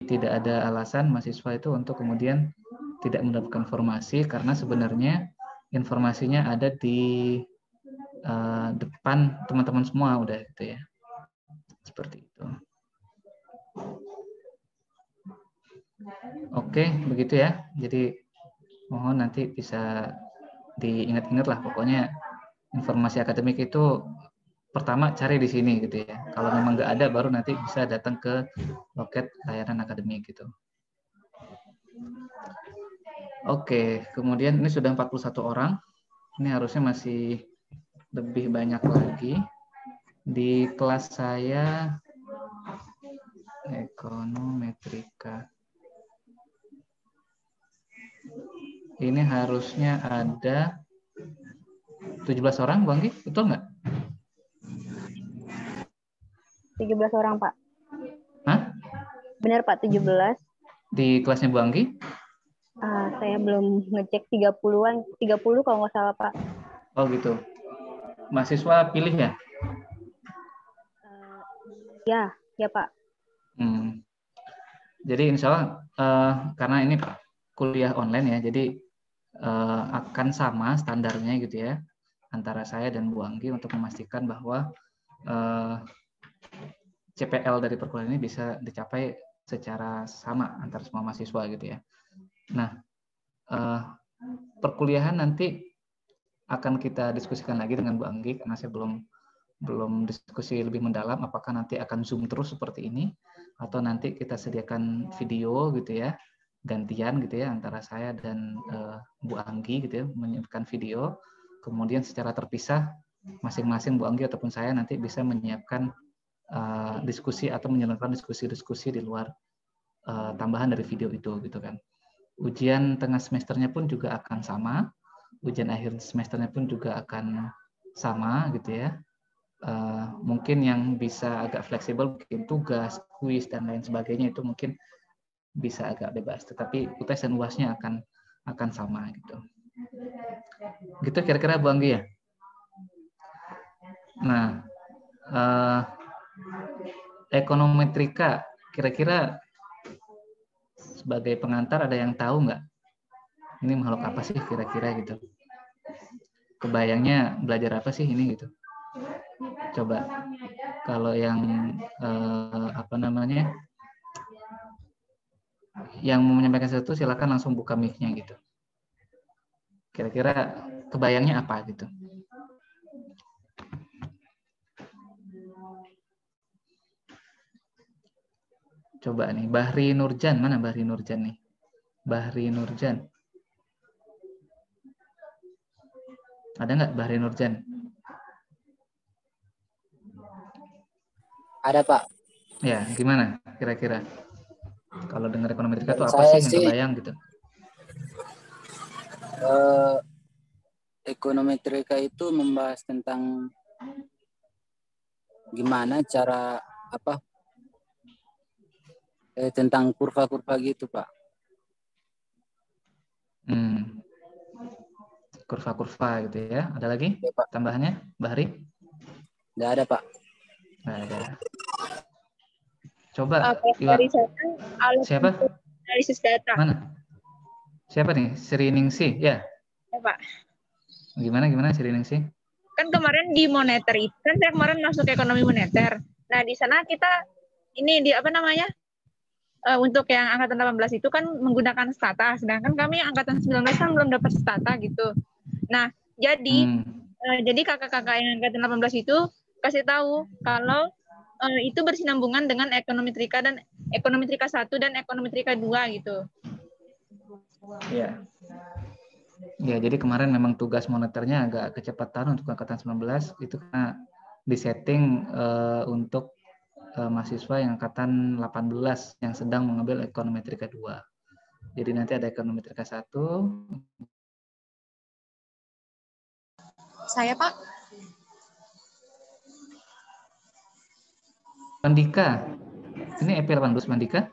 tidak ada alasan mahasiswa itu untuk kemudian tidak mendapatkan informasi, karena sebenarnya informasinya ada di depan teman-teman semua udah gitu ya. Seperti itu. Oke, begitu ya. Jadi mohon nanti bisa diingat-ingat lah, pokoknya informasi akademik itu pertama cari di sini gitu ya. Kalau memang nggak ada, baru nanti bisa datang ke loket layanan akademik gitu. Oke, kemudian ini sudah 41 orang. Ini harusnya masih lebih banyak lagi. Di kelas saya ekonometrika. Ini harusnya ada 17 orang, Bu Anggi, betul nggak? 17 orang, Pak. Hah? Benar, Pak, 17. Di kelasnya Bu Anggi? Saya belum ngecek 30-an. 30 kalau nggak salah, Pak. Oh gitu. Mahasiswa pilih ya? Ya, Pak. Jadi insya Allah, karena ini kuliah online ya, jadi akan sama standarnya gitu ya, antara saya dan Bu Anggi untuk memastikan bahwa CPL dari perkuliahan ini bisa dicapai secara sama antar semua mahasiswa gitu ya. Nah, perkuliahan nanti akan kita diskusikan lagi dengan Bu Anggi, karena saya belum diskusi lebih mendalam apakah nanti akan Zoom terus seperti ini atau nanti kita sediakan video gitu ya, gantian gitu ya antara saya dan Bu Anggi gitu ya, menyiapkan video, kemudian secara terpisah masing-masing Bu Anggi ataupun saya nanti bisa menyiapkan diskusi atau menyelenggarakan diskusi-diskusi di luar tambahan dari video itu gitu kan. Ujian tengah semesternya pun juga akan sama, ujian akhir semesternya pun juga akan sama gitu ya. Mungkin yang bisa agak fleksibel, mungkin tugas, kuis dan lain sebagainya itu mungkin bisa agak bebas, tetapi UTS dan UAS-nya akan sama gitu. Gitu kira-kira Bu Anggi ya. Nah, ekonometrika kira-kira sebagai pengantar ada yang tahu nggak? Ini makhluk apa sih kira-kira gitu? Kebayangnya belajar apa sih ini gitu? Coba kalau yang yang mau menyampaikan sesuatu silakan langsung buka mic-nya gitu. Kira-kira kebayangnya apa gitu? Coba nih, Bahri Nurjan, mana Bahri Nurjan nih? Bahri Nurjan. Ada nggak Bahri Nurjan? Ada, Pak. Ya, gimana kira-kira? Kalau dengar ekonometrika itu Dari apa sih yang kebayang gitu? Ekonometrika itu membahas tentang gimana cara tentang kurva-kurva gitu, Pak. Kurva-kurva gitu ya. Ada lagi Ya, Pak. Tambahannya, Bahri? Nggak ada, Pak. Nggak ada. Coba, dari siapa? analisis data. Mana? Siapa nih? Sri Ningsih, ya? Ya, Pak. Gimana Sri Ningsih? Kan kemarin di moneter itu, kan saya kemarin masuk ekonomi moneter. Nah, di sana kita ini untuk yang angkatan 18 itu kan menggunakan stata, sedangkan kami angkatan 19 kan belum dapat stata gitu. Nah, jadi kakak-kakak yang angkatan 18 itu kasih tahu kalau itu bersinambungan dengan ekonometrika 1 dan ekonometrika 2 gitu. Iya. Ya, jadi kemarin memang tugas moneternya agak kecepatan untuk angkatan 19 itu karena disetting untuk mahasiswa yang angkatan 18 yang sedang mengambil ekonometrika 2. Jadi nanti ada ekonometrika 1. Saya, Pak. Mandika. Ini EP 18 Mandika?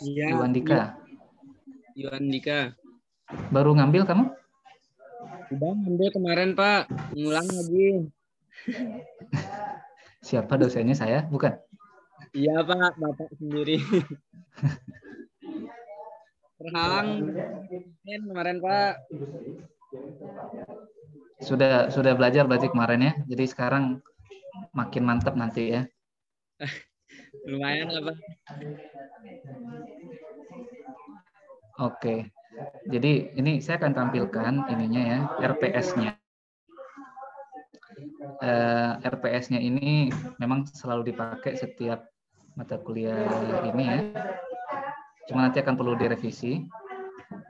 Iya. Iwandika. Baru ngambil kamu? Udah ngambil kemarin, Pak. Ngulang lagi. Siapa dosennya saya? Bukan? Iya Pak, Bapak sendiri. Terhalang kemarin Pak. Sudah belajar berarti kemarin ya. Jadi sekarang makin mantap nanti ya. Lumayan lah Pak. Oke. Jadi ini saya akan tampilkan ininya ya, RPS-nya. RPS-nya ini memang selalu dipakai setiap mata kuliah ini ya. Cuma nanti akan perlu direvisi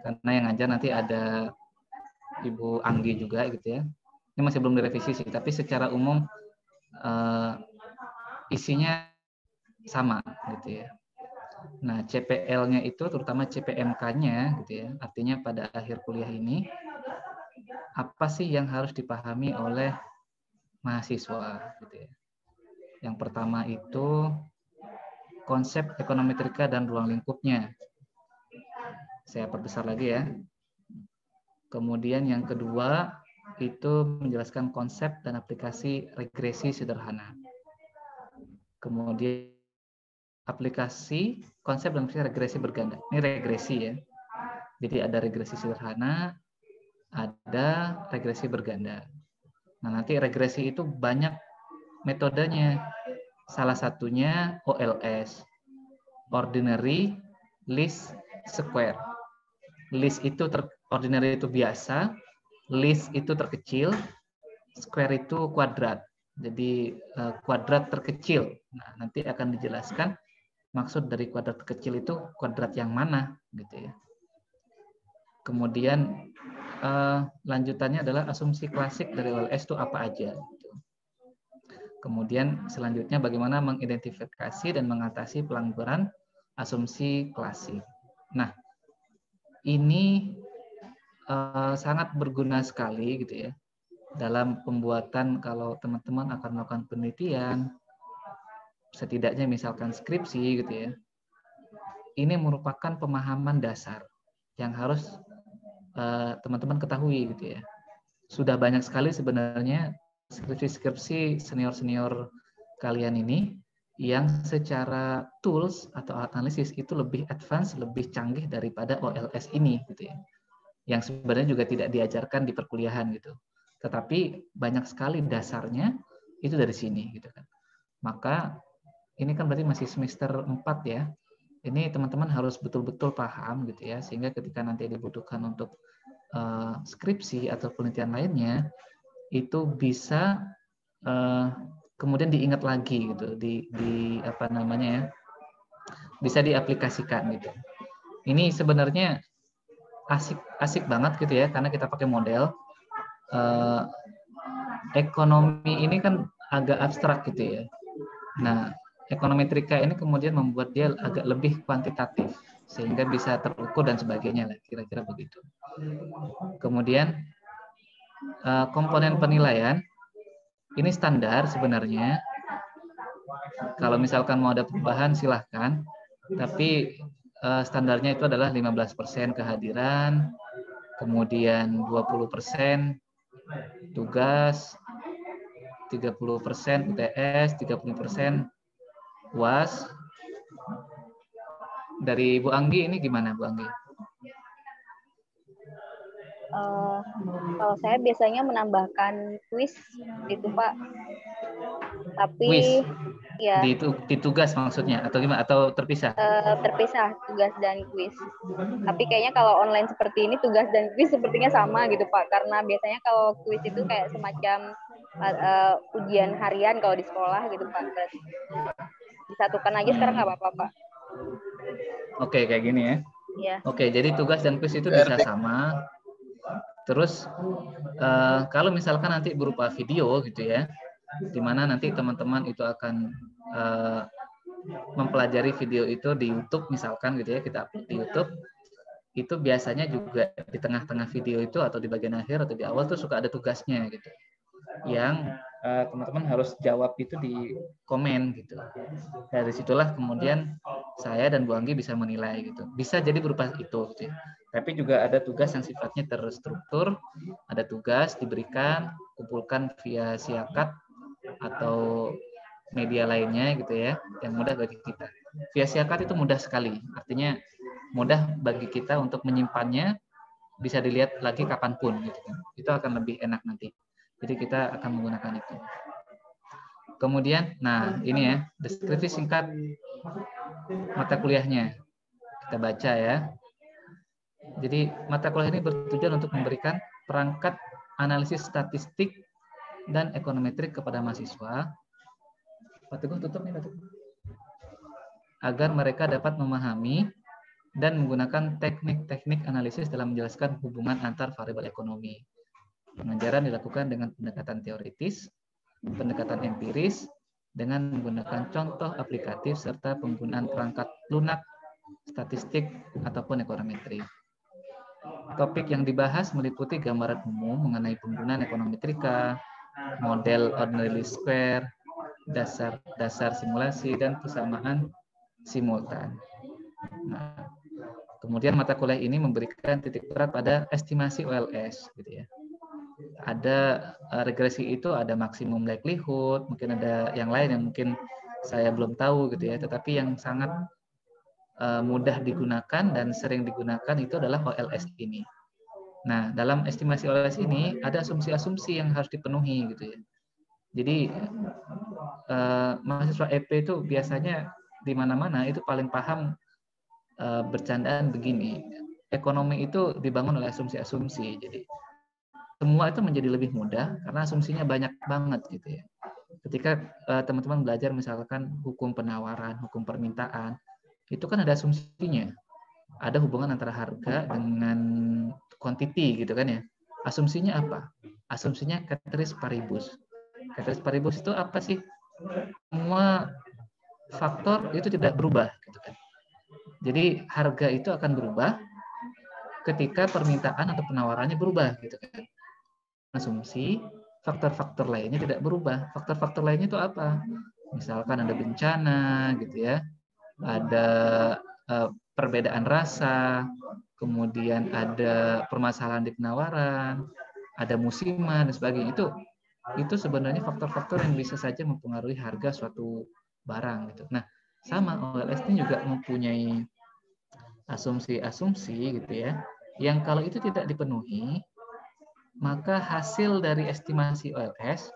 karena yang ngajar nanti ada Ibu Anggi juga gitu ya. Ini masih belum direvisi sih, tapi secara umum isinya sama gitu ya. Nah, CPL-nya itu terutama CPMK-nya gitu ya. Artinya pada akhir kuliah ini apa sih yang harus dipahami oleh mahasiswa gitu ya. Yang pertama itu konsep ekonometrika dan ruang lingkupnya. Saya perbesar lagi ya. Kemudian yang kedua itu menjelaskan konsep dan aplikasi regresi sederhana. Kemudian aplikasi konsep dan aplikasi regresi berganda. Ini regresi ya. Jadi ada regresi sederhana, ada regresi berganda. Nah, nanti regresi itu banyak metodenya. Salah satunya OLS, ordinary, least, square. Least itu ordinary itu biasa, least itu terkecil, square itu kuadrat. Jadi kuadrat terkecil. Nah, nanti akan dijelaskan maksud dari kuadrat terkecil itu kuadrat yang mana gitu ya. Kemudian lanjutannya adalah asumsi klasik dari OLS itu apa aja. Gitu. Kemudian selanjutnya bagaimana mengidentifikasi dan mengatasi pelanggaran asumsi klasik. Nah, ini sangat berguna sekali gitu ya dalam pembuatan kalau teman-teman akan melakukan penelitian, setidaknya misalkan skripsi gitu ya. Ini merupakan pemahaman dasar yang harus teman-teman ketahui gitu ya. Sudah banyak sekali sebenarnya skripsi-skripsi senior-senior kalian ini yang secara tools atau alat analisis itu lebih advance, lebih canggih daripada OLS ini gitu ya. Yang sebenarnya juga tidak diajarkan di perkuliahan gitu. Tetapi banyak sekali dasarnya itu dari sini gitu kan. Maka ini kan berarti masih semester 4 ya. Ini teman-teman harus betul-betul paham gitu ya, sehingga ketika nanti dibutuhkan untuk skripsi atau penelitian lainnya itu bisa kemudian diingat lagi gitu, di apa namanya ya, bisa diaplikasikan gitu. Ini sebenarnya asik banget gitu ya, karena kita pakai model ekonomi ini kan agak abstrak gitu ya. Nah, ekonometrika ini kemudian membuat dia agak lebih kuantitatif sehingga bisa terukur dan sebagainya lah, kira-kira begitu. Kemudian komponen penilaian ini standar sebenarnya. Kalau misalkan mau ada perubahan silahkan, tapi standarnya itu adalah 15% kehadiran, kemudian 20% tugas, 30% UTS, 30% UAS. Dari Bu Anggi ini gimana Bu Anggi? Kalau saya biasanya menambahkan kuis gitu Pak. Tapi Kuis? Ya di tugas maksudnya atau gimana, atau terpisah? Terpisah tugas dan kuis. Tapi kayaknya kalau online seperti ini tugas dan kuis sepertinya sama gitu Pak. Karena biasanya kalau kuis itu kayak semacam ujian harian kalau di sekolah gitu Pak. Berarti disatukan aja sekarang nggak apa-apa Pak. Oke, kayak gini ya. Ya. Oke, jadi tugas dan kuis itu bisa sama. Terus kalau misalkan nanti berupa video gitu ya, di mana nanti teman-teman itu akan mempelajari video itu di YouTube misalkan gitu ya, kita upload di YouTube. Itu biasanya juga di tengah-tengah video itu atau di bagian akhir atau di awal tuh suka ada tugasnya gitu. Yang teman-teman harus jawab itu di komen gitu. Dari situlah kemudian saya dan Bu Anggi bisa menilai gitu. Bisa jadi berupa itu gitu ya. Tapi juga ada tugas yang sifatnya terstruktur, ada tugas diberikan, kumpulkan via siakat atau media lainnya gitu ya, yang mudah bagi kita. Via siakat itu mudah sekali, artinya mudah bagi kita untuk menyimpannya, bisa dilihat lagi kapanpun gitu kan. Itu akan lebih enak nanti. Jadi kita akan menggunakan itu. Kemudian, nah ini ya, deskripsi singkat mata kuliahnya. Kita baca ya. Jadi mata kuliah ini bertujuan untuk memberikan perangkat analisis statistik dan ekonometrik kepada mahasiswa. Pak Teguh tutup nih, Pak Teguh. Agar mereka dapat memahami dan menggunakan teknik-teknik analisis dalam menjelaskan hubungan antar variabel ekonomi. Pengajaran dilakukan dengan pendekatan teoritis, pendekatan empiris, dengan menggunakan contoh aplikatif serta penggunaan perangkat lunak, statistik, ataupun ekonometri. Topik yang dibahas meliputi gambaran umum mengenai penggunaan ekonometrika, model ordinary square, dasar simulasi, dan persamaan simultan. Nah, kemudian mata kuliah ini memberikan titik berat pada estimasi OLS, gitu ya. Ada regresi itu ada maksimum likelihood, mungkin ada yang lain yang mungkin saya belum tahu gitu ya, tetapi yang sangat mudah digunakan dan sering digunakan itu adalah OLS ini. Nah, dalam estimasi OLS ini ada asumsi-asumsi yang harus dipenuhi gitu ya. Jadi mahasiswa EP itu biasanya di mana-mana itu paling paham bercandaan begini. Ekonomi itu dibangun oleh asumsi-asumsi. Jadi semua itu menjadi lebih mudah karena asumsinya banyak banget gitu ya. Ketika teman-teman belajar misalkan hukum penawaran, hukum permintaan, itu kan ada asumsinya. Ada hubungan antara harga dengan quantity gitu kan ya. Asumsinya apa? Asumsinya ceteris paribus. Ceteris paribus itu apa sih? Semua faktor itu tidak berubah gitu kan. Jadi harga itu akan berubah ketika permintaan atau penawarannya berubah gitu kan. Asumsi faktor-faktor lainnya tidak berubah. Faktor-faktor lainnya itu apa? Misalkan ada bencana gitu ya. Ada perbedaan rasa, kemudian ada permasalahan di penawaran, ada musiman dan sebagainya. Itu sebenarnya faktor-faktor yang bisa saja mempengaruhi harga suatu barang gitu. Nah, sama OLS ini juga mempunyai asumsi-asumsi gitu ya, yang kalau itu tidak dipenuhi, maka hasil dari estimasi OLS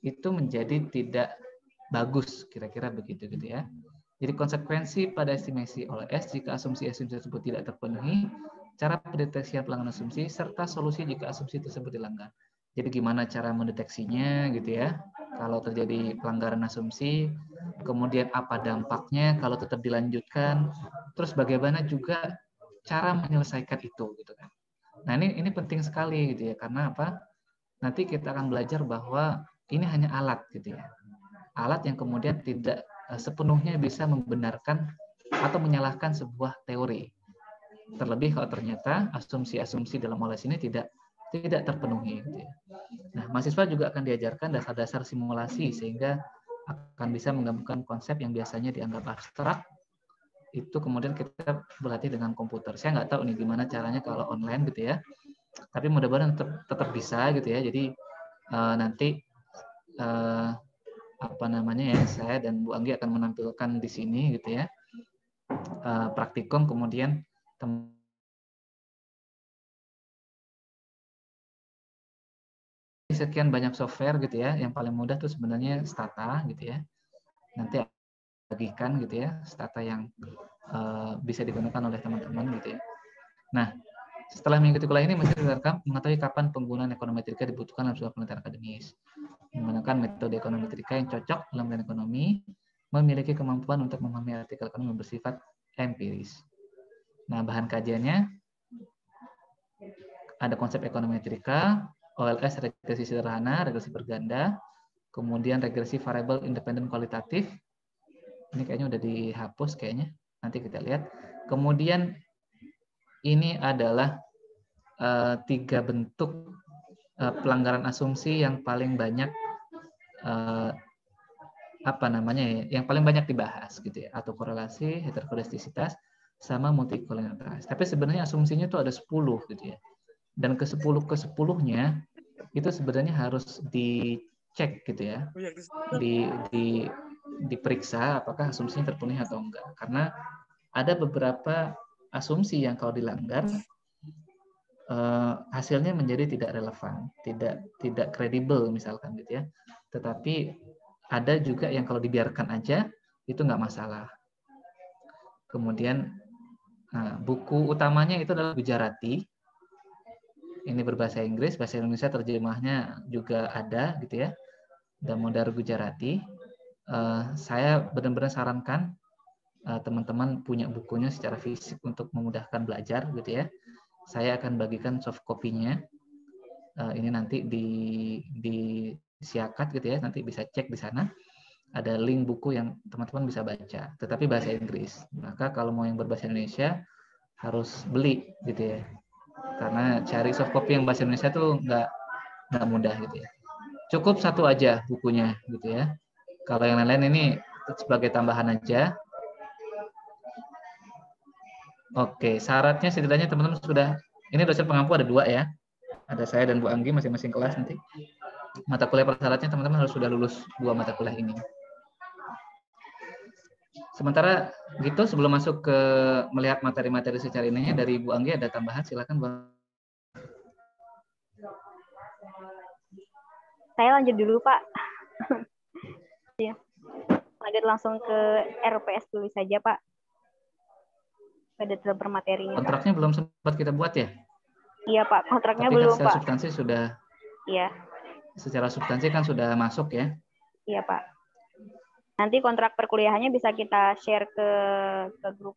itu menjadi tidak bagus, kira-kira begitu gitu ya. Jadi konsekuensi pada estimasi OLS jika asumsi-asumsi tersebut tidak terpenuhi, cara pendeteksian pelanggaran asumsi, serta solusi jika asumsi tersebut dilanggar. Jadi gimana cara mendeteksinya gitu ya, kalau terjadi pelanggaran asumsi, kemudian apa dampaknya kalau tetap dilanjutkan, terus bagaimana juga cara menyelesaikan itu gitu kan. Nah ini penting sekali gitu ya, karena apa? Nanti kita akan belajar bahwa ini hanya alat gitu ya, alat yang kemudian tidak sepenuhnya bisa membenarkan atau menyalahkan sebuah teori. Terlebih kalau ternyata asumsi-asumsi dalam OLS ini tidak terpenuhi. Gitu ya. Nah, mahasiswa juga akan diajarkan dasar-dasar simulasi sehingga akan bisa menggabungkan konsep yang biasanya dianggap abstrak. Itu kemudian kita berlatih dengan komputer. Saya nggak tahu nih gimana caranya kalau online gitu ya. Tapi mudah-mudahan tetap bisa gitu ya. Jadi nanti saya dan Bu Anggi akan menampilkan di sini gitu ya. Praktikum kemudian sekian banyak software gitu ya, yang paling mudah tuh sebenarnya Stata gitu ya. Nanti bagikan gitu ya, Stata yang bisa digunakan oleh teman-teman gitu ya. Nah, setelah mengikuti kuliah ini mesti mengetahui kapan penggunaan ekonometrika dibutuhkan dalam sebuah penelitian akademis. Menggunakan metode ekonometrika yang cocok dalam bidang ekonomi, memiliki kemampuan untuk memahami artikel ekonomi yang bersifat empiris. Nah, bahan kajiannya ada konsep ekonometrika, OLS regresi sederhana, regresi berganda, kemudian regresi variabel independen kualitatif. Ini kayaknya udah dihapus kayaknya. Nanti kita lihat. Kemudian ini adalah 3 bentuk pelanggaran asumsi yang paling banyak yang paling banyak dibahas gitu ya, atau korelasi, heterokodestisitas, sama multikolonialitas. Tapi sebenarnya asumsinya itu ada 10 gitu ya. Dan ke-10-nya itu sebenarnya harus dicek gitu ya, diperiksa apakah asumsinya terpenuhi atau enggak. Karena ada beberapa asumsi yang kalau dilanggar hasilnya menjadi tidak relevan, tidak kredibel misalkan gitu ya. Tetapi ada juga yang kalau dibiarkan aja itu nggak masalah. Kemudian buku utamanya itu adalah Gujarati. Ini berbahasa Inggris, bahasa Indonesia terjemahnya juga ada gitu ya. Damodar Gujarati. Saya benar-benar sarankan teman-teman punya bukunya secara fisik untuk memudahkan belajar gitu ya. Saya akan bagikan soft copy-nya. Ini nanti di Siakat gitu ya, nanti bisa cek di sana. Ada link buku yang teman-teman bisa baca, tetapi bahasa Inggris. Maka kalau mau yang berbahasa Indonesia harus beli gitu ya. Karena cari soft copy yang bahasa Indonesia tuh nggak mudah gitu ya. Cukup satu aja bukunya gitu ya. Kalau yang lain-lain ini sebagai tambahan aja. Oke, syaratnya setidaknya teman-teman sudah, ini dosen pengampu ada 2 ya. Ada saya dan Bu Anggi masing-masing kelas nanti. Mata kuliah persyaratnya teman-teman harus sudah lulus 2 mata kuliah ini. Sementara gitu sebelum masuk ke melihat materi-materi secara ininya dari Bu Anggi ada tambahan, silakan Bu. Saya lanjut dulu, Pak. Ya. Lanjut langsung ke RPS dulu saja, Pak. Pada detail materinya. Kontraknya belum sempat kita buat ya? Iya, Pak. Kontraknya tapi belum, kan Pak. Substansi sudah. Iya. Secara substansi kan sudah masuk ya? Iya, Pak. Nanti kontrak perkuliahannya bisa kita share ke grup,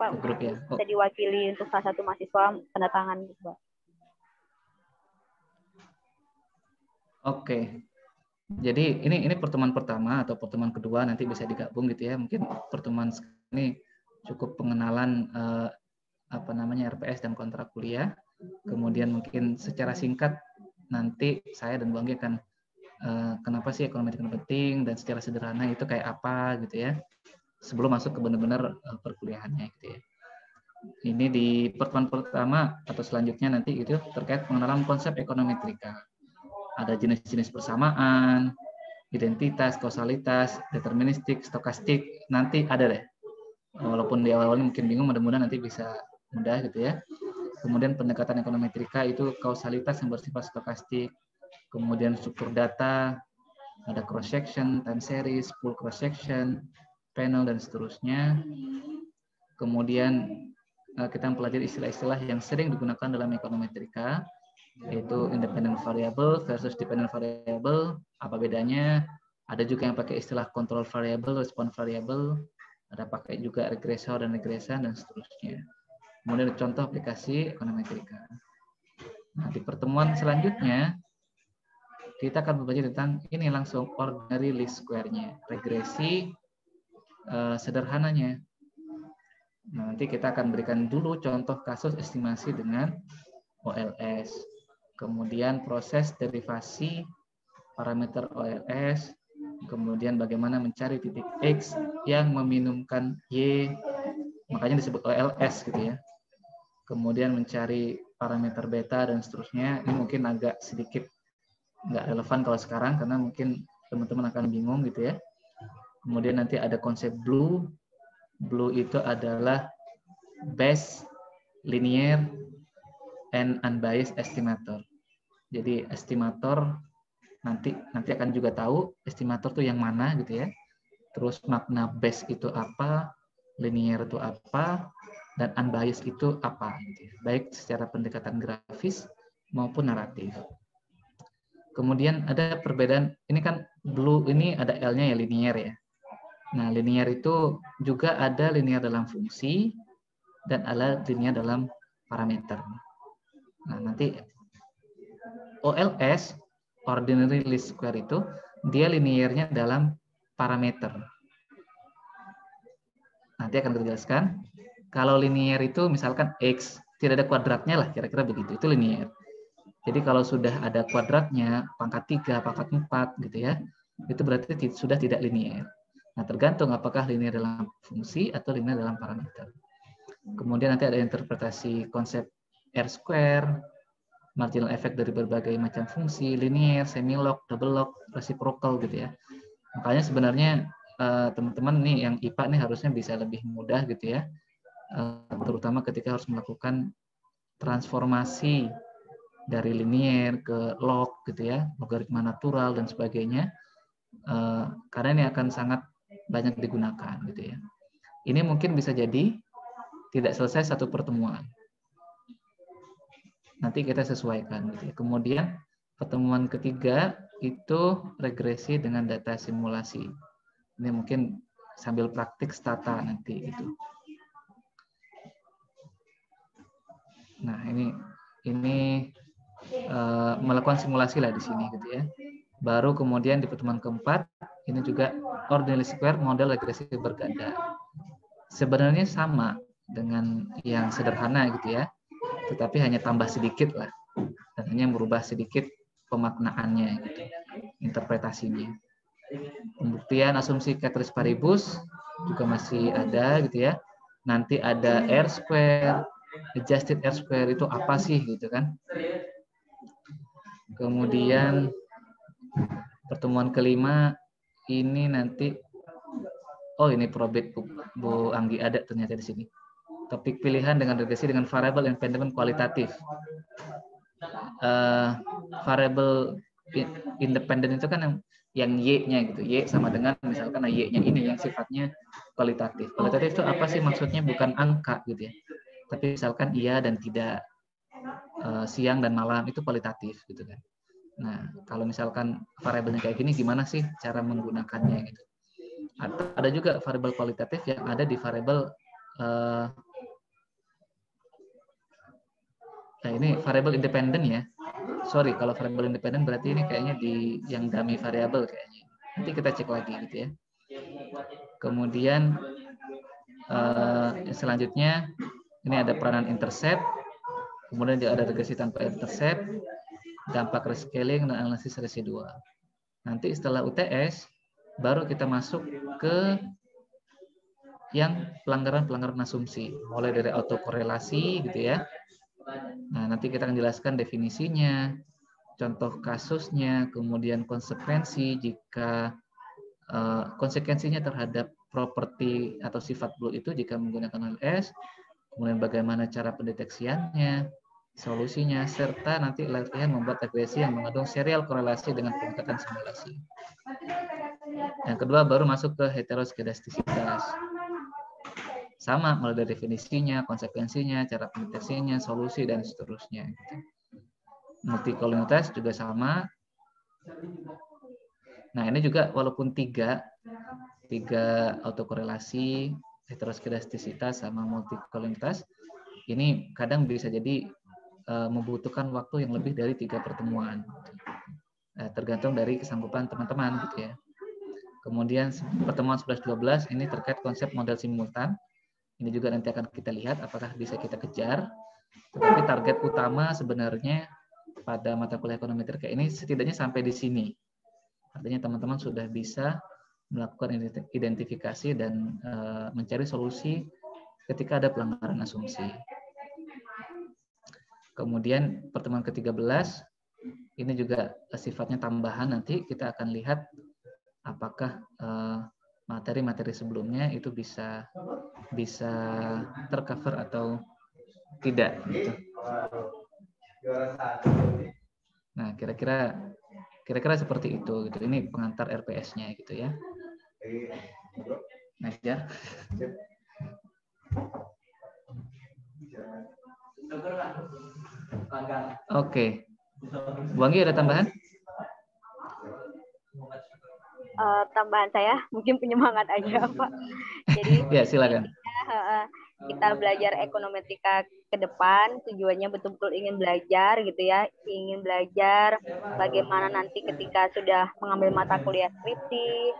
Pak. Ke grup ya. Bisa diwakili untuk salah satu mahasiswa tanda tangan gitu, Pak. Oke. Jadi ini pertemuan pertama atau pertemuan kedua, nanti bisa digabung gitu ya. Mungkin pertemuan ini cukup pengenalan RPS dan kontrak kuliah. Kemudian mungkin secara singkat nanti saya dan Bu Anggi akan kenapa sih ekonomi itu penting dan secara sederhana itu kayak apa gitu ya. Sebelum masuk ke benar-benar perkuliahannya gitu ya. Ini di pertemuan pertama atau selanjutnya nanti itu terkait pengenalan konsep ekonometrika. Ada jenis-jenis persamaan, identitas, kausalitas, deterministik, stokastik, nanti ada deh. Walaupun di awal-awal mungkin bingung, mudah-mudahan nanti bisa mudah gitu ya. Kemudian pendekatan ekonometrika itu kausalitas yang bersifat stokastik, kemudian struktur data, ada cross section, time series, full cross section, panel dan seterusnya. Kemudian kita mempelajari istilah-istilah yang sering digunakan dalam ekonometrika, yaitu independent variable versus dependent variable, apa bedanya? Ada juga yang pakai istilah control variable, response variable, ada pakai juga regresor dan regresan dan seterusnya. Kemudian contoh aplikasi ekonometrika. Nah, di pertemuan selanjutnya kita akan belajar tentang ini langsung ordinary least square-nya, regresi sederhananya. Nah, nanti kita akan berikan dulu contoh kasus estimasi dengan OLS. Kemudian proses derivasi parameter OLS, kemudian bagaimana mencari titik X yang meminumkan Y, makanya disebut OLS gitu ya. Kemudian mencari parameter beta dan seterusnya. Ini mungkin agak sedikit nggak relevan kalau sekarang karena mungkin teman-teman akan bingung gitu ya. Kemudian nanti ada konsep blue. Blue itu adalah base, linear, and unbiased estimator. Jadi estimator nanti akan juga tahu estimator itu yang mana gitu ya. Terus makna base itu apa, linear itu apa, dan unbiased itu apa gitu ya. Baik secara pendekatan grafis maupun naratif. Kemudian ada perbedaan, ini kan blue ini ada L-nya ya, linear ya. Nah, linear itu juga ada linear dalam fungsi dan ada linear dalam parameter. Nah, nanti OLS, ordinary least square itu, dia linearnya dalam parameter. Nanti akan kita jelaskan. Kalau linear itu misalkan X, tidak ada kuadratnya lah, kira-kira begitu. Itu linear. Jadi kalau sudah ada kuadratnya, pangkat 3, pangkat 4 gitu ya, itu berarti sudah tidak linear. Nah, tergantung apakah linear dalam fungsi atau linear dalam parameter. Kemudian nanti ada interpretasi konsep R square, marginal effect dari berbagai macam fungsi, linear, semi-log, double log, reciprocal gitu ya. Makanya sebenarnya teman-teman nih yang IPA nih harusnya bisa lebih mudah gitu ya, terutama ketika harus melakukan transformasi dari linear ke log gitu ya, logaritma natural dan sebagainya, karena ini akan sangat banyak digunakan gitu ya. Ini mungkin bisa jadi tidak selesai satu pertemuan. Nanti kita sesuaikan gitu ya. Kemudian pertemuan ketiga itu regresi dengan data simulasi. Ini mungkin sambil praktik stata nanti gitu. Nah, ini melakukan simulasi lah di sini gitu ya. Baru kemudian di pertemuan keempat ini juga ordinary square model regresi berganda. Sebenarnya sama dengan yang sederhana gitu ya, tetapi hanya tambah sedikit lah dan hanya merubah sedikit pemaknaannya gitu, interpretasinya. Pembuktian asumsi ceteris paribus juga masih ada gitu ya. Nanti ada R square, adjusted R square itu apa sih gitu kan. Kemudian pertemuan kelima ini nanti, oh ini probit Bu Anggi ada ternyata di sini. Topik pilihan dengan regresi dengan variable independent kualitatif. Variable independen itu kan yang Y-nya gitu. Y sama dengan misalkan Y-nya ini yang sifatnya kualitatif. Kualitatif itu apa sih maksudnya? Bukan angka gitu ya. Tapi misalkan iya dan tidak, siang dan malam itu kualitatif gitu kan. Nah, kalau misalkan variabelnya kayak gini gimana sih cara menggunakannya gitu. Atau ada juga variabel kualitatif yang ada di variabel nah ini variabel independen ya. Sorry, kalau variabel independen berarti ini kayaknya di yang dummy variabel kayaknya. Nanti kita cek lagi gitu ya. Kemudian selanjutnya ini ada peranan intercept. Kemudian ada regresi tanpa intercept, dampak rescaling dan analisis residual. Nanti setelah UTS baru kita masuk ke yang pelanggaran asumsi, mulai dari autokorelasi gitu ya. Nah, nanti kita akan jelaskan definisinya, contoh kasusnya, kemudian konsekuensi jika konsekuensinya terhadap properti atau sifat blue itu jika menggunakan LS, kemudian bagaimana cara pendeteksiannya, solusinya, serta nanti latihan membuat regresi yang mengandung serial korelasi dengan pendekatan simulasi. Yang kedua baru masuk ke heteroskedastisitas. Sama, mulai dari definisinya, konsekuensinya, cara pendeteksinya, solusi, dan seterusnya. Multikolonialitas juga sama. Nah, ini juga walaupun tiga autokorelasi, heteroskedastisitas, sama multikolonialitas, ini kadang bisa jadi membutuhkan waktu yang lebih dari 3 pertemuan. Tergantung dari kesanggupan teman-teman gitu ya. Kemudian pertemuan 11-12 ini terkait konsep model simultan. Ini juga nanti akan kita lihat apakah bisa kita kejar. Tetapi target utama sebenarnya pada mata kuliah ekonometri kayak ini setidaknya sampai di sini. Artinya teman-teman sudah bisa melakukan identifikasi dan mencari solusi ketika ada pelanggaran asumsi. Kemudian pertemuan ke-13 ini juga sifatnya tambahan, nanti kita akan lihat apakah materi-materi sebelumnya itu bisa tercover atau tidak gitu. Nah, kira-kira seperti itu gitu. Ini pengantar RPS-nya gitu ya. Next ya. Oke. Bu Anggi ada tambahan? Tambahan saya mungkin penyemangat aja Pak. Jadi ya silakan. Kita belajar ekonometria ke depan tujuannya betul-betul ingin belajar gitu ya, ingin belajar bagaimana nanti ketika sudah mengambil mata kuliah skripsi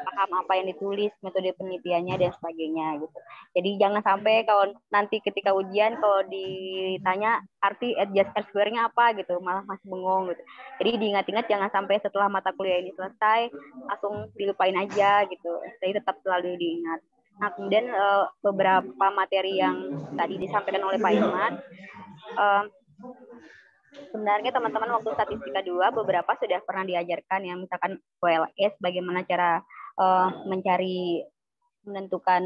paham apa yang ditulis, metode penelitiannya dan sebagainya gitu. Jadi jangan sampai kalau nanti ketika ujian kalau ditanya arti adjusted square-nya apa gitu malah masih bengong gitu. Jadi diingat-ingat jangan sampai setelah mata kuliah ini selesai langsung dilupain aja gitu. Jadi tetap selalu diingat. Nah, kemudian beberapa materi yang tadi disampaikan oleh Pak Iman, sebenarnya teman-teman waktu statistika 2 beberapa sudah pernah diajarkan ya, misalkan OLS, bagaimana cara mencari, menentukan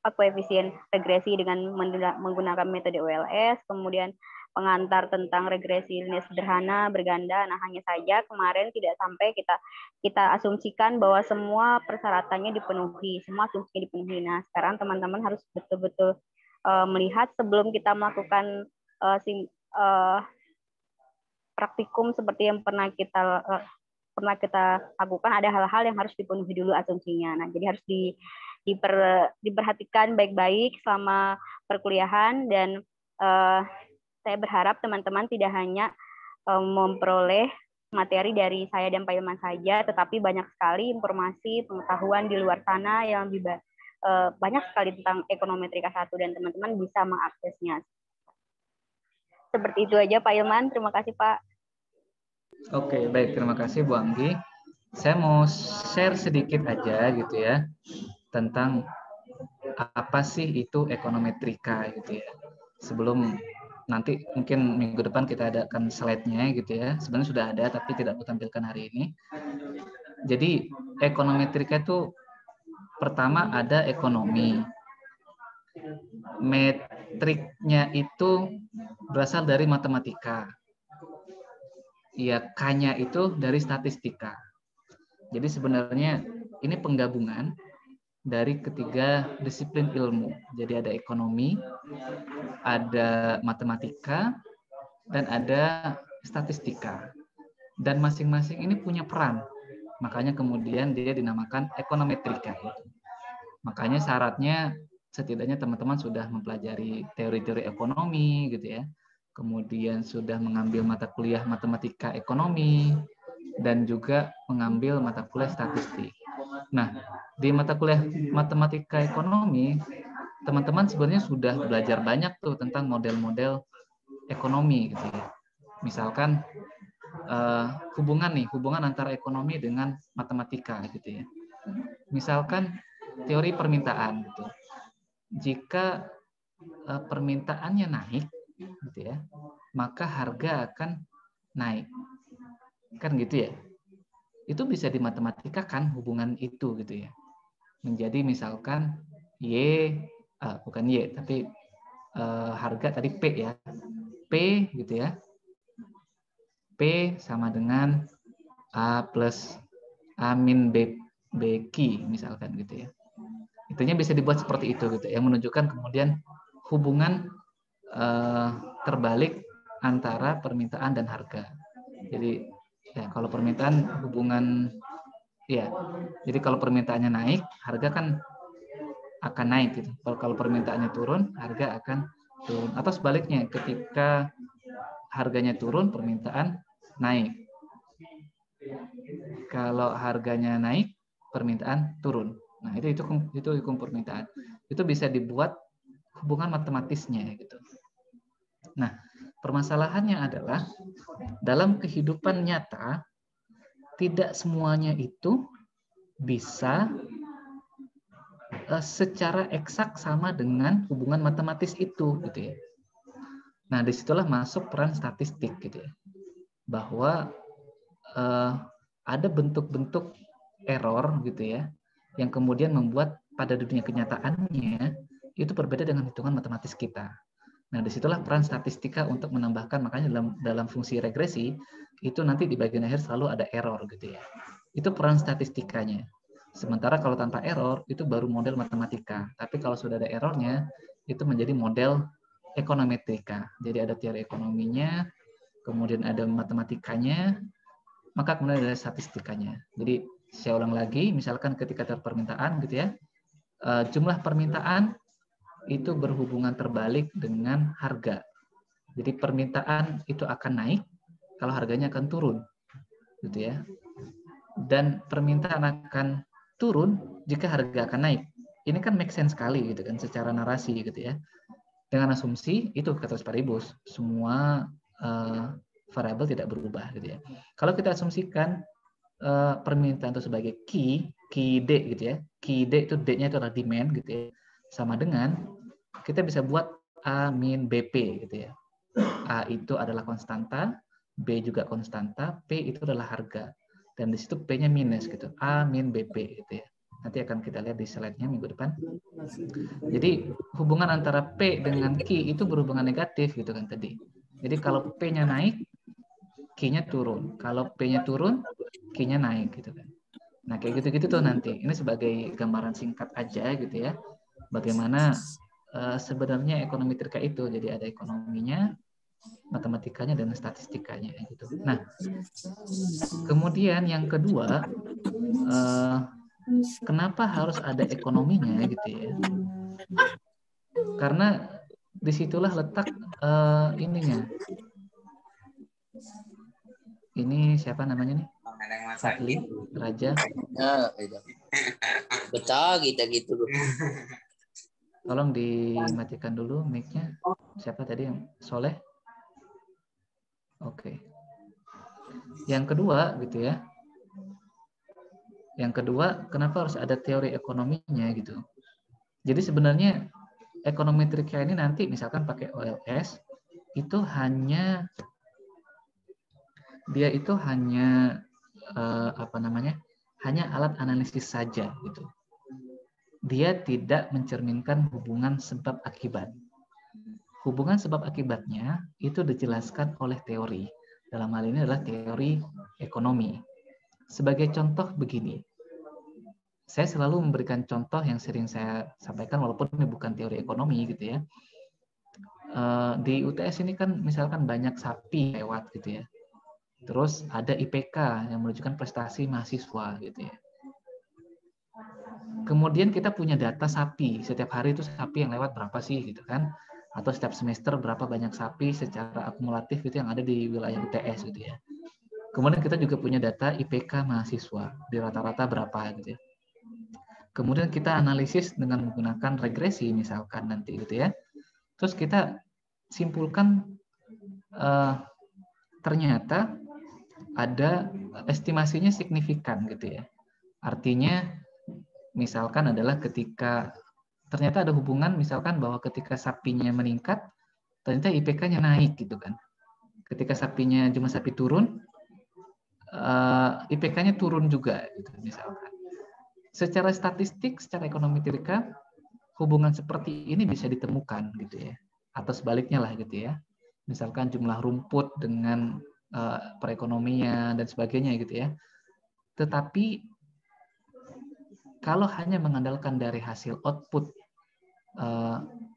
koefisien regresi dengan menggunakan metode OLS, kemudian pengantar tentang regresi linear sederhana berganda. Nah, hanya saja kemarin tidak sampai kita asumsikan bahwa semua persyaratannya dipenuhi, semua asumsinya dipenuhi. Nah, sekarang teman-teman harus betul-betul melihat sebelum kita melakukan praktikum seperti yang pernah kita lakukan, ada hal-hal yang harus dipenuhi dulu asumsinya. Nah, jadi harus diperhatikan baik-baik selama perkuliahan, dan saya berharap teman-teman tidak hanya memperoleh materi dari saya dan Pak Ilman saja, tetapi banyak sekali informasi, pengetahuan di luar sana yang lebih banyak sekali tentang ekonometrika 1, dan teman-teman bisa mengaksesnya. Seperti itu aja Pak Ilman, terima kasih Pak. Oke, baik, terima kasih Bu Anggi. Saya mau share sedikit aja gitu ya tentang apa sih itu ekonometrika gitu ya. Sebelum nanti mungkin minggu depan kita adakan slide-nya gitu ya. Sebenarnya sudah ada tapi tidak ditampilkan hari ini. Jadi ekonometrika itu pertama ada ekonomi. Metriknya itu berasal dari matematika. Ya, K-nya itu dari statistika. Jadi sebenarnya ini penggabungan dari ketiga disiplin ilmu. Jadi ada ekonomi, ada matematika, dan ada statistika. Dan masing-masing ini punya peran. Makanya kemudian dia dinamakan ekonometrika. Makanya syaratnya setidaknya teman-teman sudah mempelajari teori-teori ekonomi gitu ya. Kemudian sudah mengambil mata kuliah matematika ekonomi, dan juga mengambil mata kuliah statistik. Nah, di mata kuliah matematika ekonomi, teman-teman sebenarnya sudah belajar banyak tuh tentang model-model ekonomi gitu ya. Misalkan hubungan antara ekonomi dengan matematika gitu ya. Misalkan teori permintaan gitu. Jika permintaannya naik gitu ya, maka harga akan naik. Kan gitu ya. Itu bisa dimatematika-kan hubungan itu gitu ya. Menjadi misalkan bukan Y, tapi harga tadi P ya. P gitu ya. P sama dengan A plus A min B Q misalkan gitu ya. Itunya bisa dibuat seperti itu gitu, yang menunjukkan kemudian hubungan terbalik antara permintaan dan harga. Jadi ya kalau permintaan hubungan ya, jadi kalau permintaannya naik, harga kan akan naik gitu. Kalau permintaannya turun, harga akan turun. Atau sebaliknya, ketika harganya turun, permintaan naik. Kalau harganya naik, permintaan turun. Nah, itu hukum permintaan. Itu bisa dibuat hubungan matematisnya gitu. Nah, permasalahannya adalah dalam kehidupan nyata tidak semuanya itu bisa secara eksak sama dengan hubungan matematis itu gitu ya. Nah, disitulah masuk peran statistik gitu ya. Bahwa ada bentuk-bentuk error gitu ya, yang kemudian membuat pada dunia kenyataannya itu berbeda dengan hitungan matematis kita. Nah, disitulah peran statistika untuk menambahkan, makanya dalam fungsi regresi itu nanti di bagian akhir selalu ada error gitu ya. Itu peran statistikanya. Sementara kalau tanpa error itu baru model matematika. Tapi kalau sudah ada errornya itu menjadi model ekonometrika. Jadi ada teori ekonominya, kemudian ada matematikanya, maka kemudian ada statistikanya. Jadi saya ulang lagi, misalkan ketika ada permintaan gitu ya, jumlah permintaan itu berhubungan terbalik dengan harga. Jadi permintaan itu akan naik kalau harganya akan turun, gitu ya. Dan permintaan akan turun jika harga akan naik. Ini kan make sense sekali gitu kan secara narasi gitu ya. Dengan asumsi itu kata paribus, semua variabel tidak berubah gitu ya. Kalau kita asumsikan permintaan itu sebagai key D gitu ya. Key D itu D-nya itu adalah demand gitu ya. Sama dengan kita bisa buat A min BP gitu ya. A itu adalah konstanta, B juga konstanta, P itu adalah harga. Dan di situ P-nya minus gitu. A min BP gitu ya. Nanti akan kita lihat di slide-nya minggu depan. Jadi hubungan antara P dengan Q itu berhubungan negatif gitu kan tadi. Jadi kalau P-nya naik, Q-nya turun. Kalau P-nya turun, Q-nya naik gitu kan. Nah kayak gitu-gitu tuh nanti. Ini sebagai gambaran singkat aja gitu ya. Bagaimana sebenarnya ekonomi trika itu. Jadi ada ekonominya, matematikanya, dan statistikanya gitu. Nah, kemudian yang kedua, kenapa harus ada ekonominya gitu ya? Karena disitulah letak ininya. Ini siapa namanya nih? Satli Raja. Betah kita gitu. Tolong dimatikan dulu mic-nya. Siapa tadi yang Soleh? Oke. Yang kedua gitu ya. Yang kedua, kenapa harus ada teori ekonominya gitu? Jadi sebenarnya ekonomi trika ini nanti misalkan pakai OLS itu hanya hanya alat analisis saja gitu. Dia tidak mencerminkan hubungan sebab akibat. Hubungan sebab akibatnya itu dijelaskan oleh teori. Dalam hal ini adalah teori ekonomi. Sebagai contoh begini, saya selalu memberikan contoh yang sering saya sampaikan walaupun ini bukan teori ekonomi gitu ya. Di UTS ini kan misalkan banyak sapi lewat gitu ya. Terus ada IPK yang menunjukkan prestasi mahasiswa gitu ya. Kemudian kita punya data sapi, setiap hari itu sapi yang lewat berapa sih gitu kan. Atau setiap semester berapa banyak sapi secara akumulatif itu yang ada di wilayah UTS gitu ya. Kemudian kita juga punya data IPK mahasiswa, di rata-rata berapa gitu ya. Kemudian kita analisis dengan menggunakan regresi misalkan nanti gitu ya. Terus kita simpulkan ternyata ada estimasinya signifikan gitu ya. Artinya misalkan adalah ketika ternyata ada hubungan misalkan bahwa ketika sapinya meningkat, ternyata IPK-nya naik gitu kan. Ketika jumlah sapi turun, IPK-nya turun juga gitu misalkan. Secara statistik, secara ekonomi trika, hubungan seperti ini bisa ditemukan gitu ya. Atau sebaliknya lah gitu ya. Misalkan jumlah rumput dengan perekonomian dan sebagainya gitu ya. Tetapi kalau hanya mengandalkan dari hasil output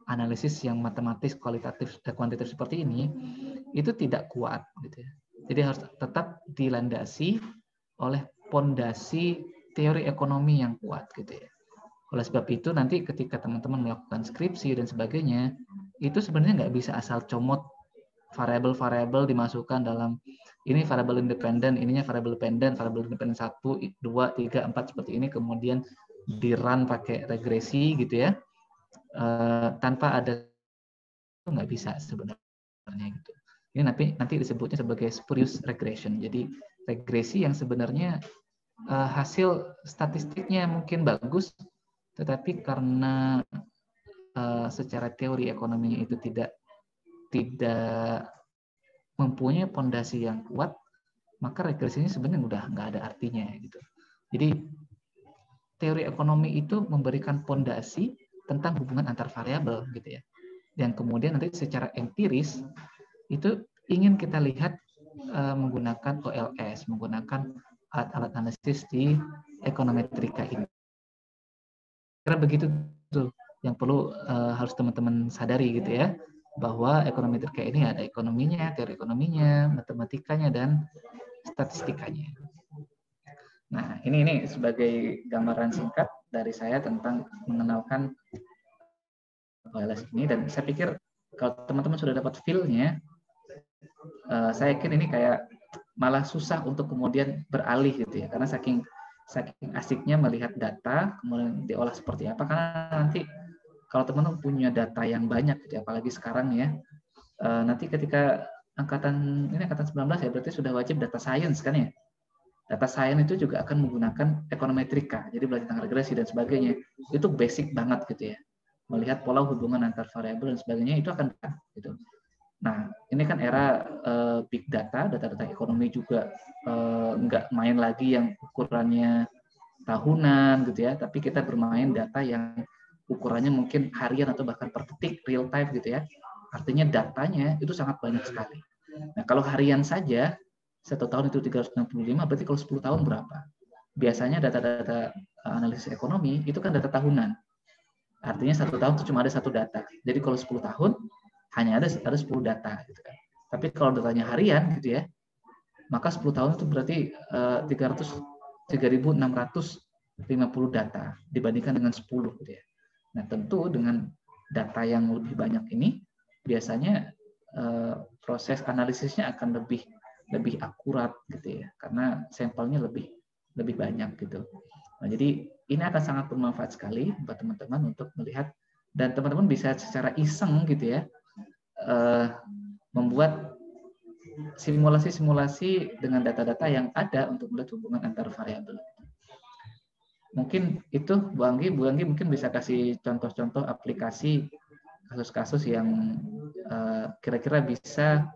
analisis yang matematis, kualitatif, dan kuantitatif seperti ini, itu tidak kuat gitu ya. Jadi harus tetap dilandasi oleh pondasi teori ekonomi yang kuat gitu ya. Oleh sebab itu nanti ketika teman-teman melakukan skripsi dan sebagainya, itu sebenarnya nggak bisa asal comot variabel-variabel dimasukkan dalam ini variabel independen, ininya variabel dependen, variabel independen 1, 2, 3, 4 seperti ini, kemudian di-run pakai regresi gitu ya. Tanpa ada itu nggak bisa sebenarnya gitu. Ini nanti disebutnya sebagai spurious regression. Jadi regresi yang sebenarnya hasil statistiknya mungkin bagus, tetapi karena secara teori ekonominya itu tidak mempunyai pondasi yang kuat, maka regresinya sebenarnya udah nggak ada artinya gitu. Jadi teori ekonomi itu memberikan pondasi tentang hubungan antar variabel gitu ya. Dan kemudian nanti secara empiris itu ingin kita lihat menggunakan OLS, menggunakan alat-alat analisis di ekonometrika ini. Karena begitu tuh yang perlu harus teman-teman sadari gitu ya, bahwa ekonometrika ini ada ekonominya, teori ekonominya, matematikanya, dan statistikanya. Nah, ini sebagai gambaran singkat dari saya tentang mengenalkan OLS ini, dan saya pikir kalau teman-teman sudah dapat feel-nya, saya yakin ini kayak malah susah untuk kemudian beralih gitu ya, karena saking asiknya melihat data kemudian diolah seperti apa, karena nanti kalau teman-teman punya data yang banyak gitu, apalagi sekarang ya, nanti ketika angkatan 19 ya, berarti sudah wajib data science kan ya. Data science itu juga akan menggunakan ekonometrika, jadi belajar tentang regresi dan sebagainya. Itu basic banget gitu ya. melihat pola hubungan antar variabel dan sebagainya, itu akan gitu. Nah, ini kan era big data, data-data ekonomi juga nggak main lagi yang ukurannya tahunan gitu ya, tapi kita bermain data yang ukurannya mungkin harian atau bahkan per detik, real time gitu ya. Artinya datanya itu sangat banyak sekali. Nah, kalau harian saja 1 tahun itu 365, berarti kalau 10 tahun berapa? Biasanya data-data analisis ekonomi itu kan data tahunan. Artinya 1 tahun itu cuma ada 1 data. Jadi kalau 10 tahun hanya ada 10 data gitu kan. Tapi kalau datanya harian gitu ya, maka 10 tahun itu berarti 3.650 data dibandingkan dengan 10 gitu ya. Nah, tentu dengan data yang lebih banyak ini biasanya proses analisisnya akan lebih akurat gitu ya, karena sampelnya lebih banyak gitu. Nah, jadi ini akan sangat bermanfaat sekali buat teman-teman untuk melihat, dan teman-teman bisa secara iseng gitu ya membuat simulasi-simulasi dengan data-data yang ada untuk melihat hubungan antar variabel. Mungkin itu Bu Anggi mungkin bisa kasih contoh-contoh aplikasi kasus-kasus yang kira-kira bisa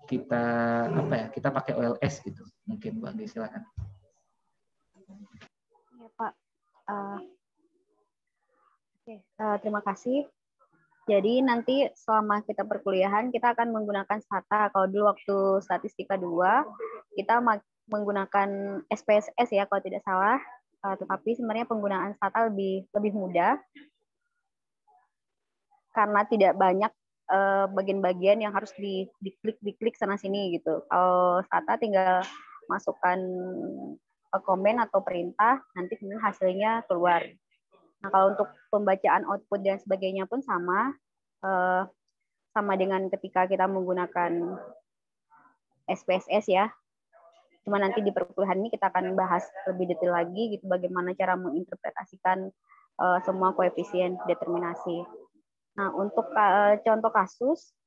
kita pakai OLS gitu. Mungkin Bu Anggi silakan. Ya Pak. Terima kasih. Jadi nanti selama kita perkuliahan kita akan menggunakan STATA. Kalau dulu waktu statistika 2 kita menggunakan SPSS ya kalau tidak salah. Tetapi sebenarnya penggunaan STATA lebih mudah karena tidak banyak bagian-bagian yang harus diklik sana sini gitu. Kalau STATA tinggal masukkan komen atau perintah, nanti kemudian hasilnya keluar. Nah, kalau untuk pembacaan output dan sebagainya pun sama dengan ketika kita menggunakan SPSS ya. Cuma nanti di perkuliahan ini kita akan bahas lebih detail lagi gitu bagaimana cara menginterpretasikan semua koefisien determinasi. Nah, untuk contoh kasus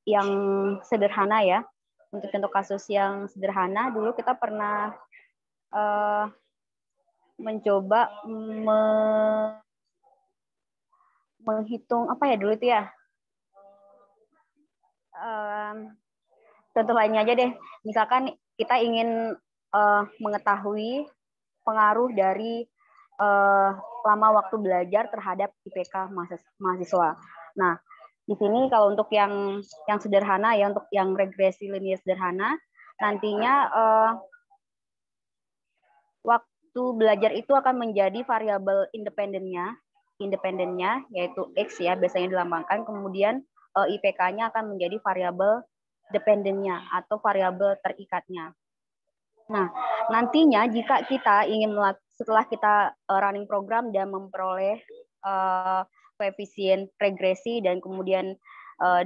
yang sederhana ya. Untuk contoh kasus yang sederhana, dulu kita pernah mencoba menghitung apa ya dulu itu ya. Contoh lainnya aja deh. Misalkan kita ingin mengetahui pengaruh dari lama waktu belajar terhadap IPK mahasiswa. Nah, di sini kalau untuk yang sederhana ya, untuk yang regresi linear sederhana, nantinya waktu belajar itu akan menjadi variabel independennya yaitu X ya, biasanya dilambangkan, kemudian IPK-nya akan menjadi variabel dependennya atau variabel terikatnya. Nah, nantinya jika kita ingin setelah kita running program dan memperoleh koefisien regresi dan kemudian